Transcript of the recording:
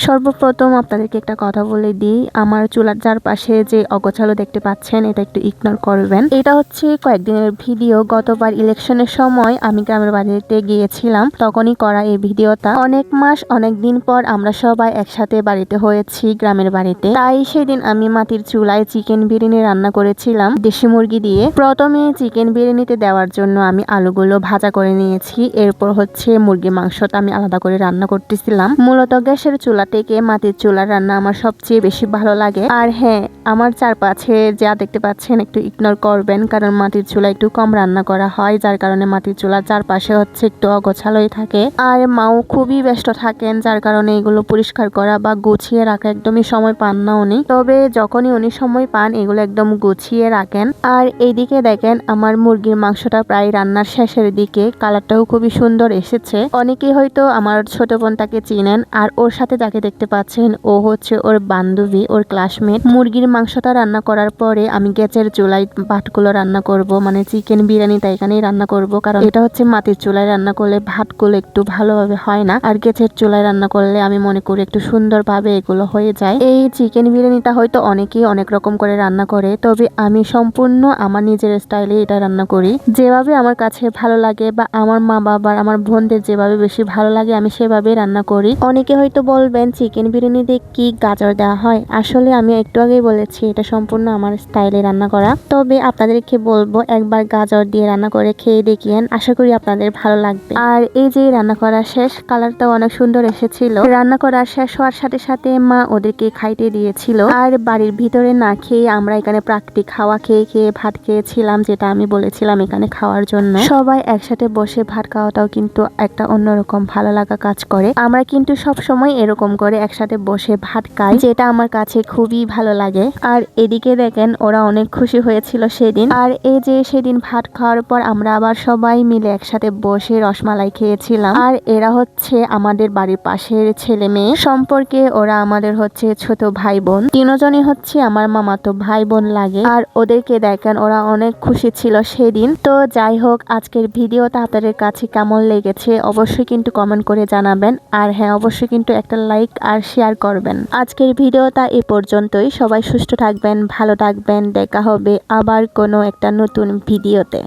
সর্বপ্রথম আপনাদেরকে একটা কথা বলে দিই, আমার চুলার চারপাশে যে অগোছালো দেখতে পাচ্ছেন এটা একটু ইগনোর করবেন। এটা হচ্ছে কয়েকদিনের ভিডিও। গতবার ইলেকশনের সময় আমি গ্রামের বাড়িতে গিয়েছিলাম, তখনই করা এই ভিডিওটা। অনেক মাস অনেক দিন পর আমরা সবাই একসাথে বাড়িতে হয়েছি গ্রামের বাড়িতে। তাই সেদিন আমি মাটির চুলায় চিকেন বিরিয়ানি রান্না করেছিলাম দেশি মুরগি দিয়ে। প্রথমে চিকেন বিরিয়ানিতে দেওয়ার জন্য আমি আলুগুলো ভাজা করে নিয়েছি। এরপর হচ্ছে মুরগির মাংসটা আমি আলাদা করে রান্না করতেছিলাম। মূলত গ্যাসের চুলা থেকে মাটির চুলার রান্না আমার সবচেয়ে বেশি ভালো লাগে। আর হ্যাঁ, আমার চারপাশে যা দেখতে পাচ্ছেন একটু ইগনোর করবেন, কারণ মাটির চুলা একটু কম রান্না করা হয়, যার কারণে মাটির চুলার চারপাশে হচ্ছে একটু অগোছালোই থাকে। আর মাও খুবই ব্যস্ত থাকেন, যার কারণে এগুলো পরিষ্কার করা বা গুছিয়ে রাখা একদমই সময় পান না উনি। তবে যখনই উনি সময় পান এগুলো একদম গুছিয়ে রাখেন। আর এইদিকে দেখেন আমার মুরগির মাংসটা প্রায় রান্নার শেষের দিকে, কালারটাও খুবই সুন্দর এসেছে। অনেকেই হয়তো আমার ছোট বোনটাকে চিনেন, আর ওর সাথে যাকে দেখতে পাচ্ছেন ও হচ্ছে ওর বান্ধবী, ওর ক্লাসমেট। মুরগির মাংসটা রান্না করার পরে আমি গ্যাসের চুলায় ভাতগুলো রান্না করব, মানে চিকেন বিরিয়ানিটা এখানেই রান্না করব, কারণ এটা হচ্ছে মাটির চুলায় রান্না করলে ভাতগুলো একটু ভালোভাবে হয় না, আর গ্যাসের চুলায় রান্না করলে আমি মনে করি একটু সুন্দরভাবে এগুলো হয়ে যায়। এই চিকেন বিরিয়ানিটা হয়তো অনেকেই অনেক রকম করে রান্না করে, তবে আমি সম্পূর্ণ আমার নিজের স্টাইলে এটা রান্না করি, যেভাবে আমার কাছে ভালো লাগে বা আমার মা বাবার আমার বোনদের যেভাবে বেশি ভালো লাগে আমি সেভাবে রান্না করি। অনেকে হয়তো বলবেন চিকেন বিরিয়ানিতে কি গাজর দেওয়া হয়? আসলে আমি একটু আগেই বলেছি এটা সম্পূর্ণ আমার স্টাইলে রান্না করা। তবে আপনাদেরকে বলবো একবার গাজর দিয়ে রান্না করে খেয়ে দেখিয়েন, আশা করি আপনাদের ভালো লাগবে। আর এই যে রান্না করা শেষ, কালারটাও অনেক সুন্দর এসেছিল। রান্না করা শেষ হওয়ার সাথে সাথে মা ওদেরকে খাইতে দিয়েছিল। আর বাড়ির ভিতরে না খেয়ে আমরা এখানে প্রাকৃতিক হাওয়া খেয়ে খেয়ে ভাত খেয়েছিলাম, যেটা আমি বলেছিলাম এখানে খাওয়ার জন্য। সবাই একসাথে বসে ভাত খাওয়াটাও কিন্তু একটা অন্যরকম ভালো লাগা কাজ করে। আমরা কিন্তু সব সময় এরকম করে একসাথে বসে ভাত খাই, যেটা আমার কাছে খুবই ভালো লাগে। আর এদিকে দেখেন ওরা অনেক খুশি হয়েছিল সেদিন। আর এই যে সেদিন ভাত খাওয়ার পর আমরা আবার সবাই মিলে একসাথে বসে রসমালাই খেয়েছিলাম। আর এরা হচ্ছে আমাদের বাড়ির পাশের ছেলে মেয়ে সম্পর্কে, ওরা আমাদের হচ্ছে ছোট ভাই বোন, তিনজনই হচ্ছে আমার মামাতো ভাই বোন লাগে। আর ওদেরকে দেখেন ওরা অনেক খুশি ছিল সেদিন। তো যাই হোক, আজকের ভিডিওটা আপনাদের কাছে কেমন লেগেছে অবশ্যই কিন্তু কমেন্ট করে জানাবেন। আর হ্যাঁ, অবশ্যই কিন্তু একটা লাইক আর শেয়ার করবেন। আজকের ভিডিওটা এ পর্যন্তই। সবাই সুস্থ থাকবেন, ভালো থাকবেন। দেখা হবে আবার কোনো একটা নতুন ভিডিওতে।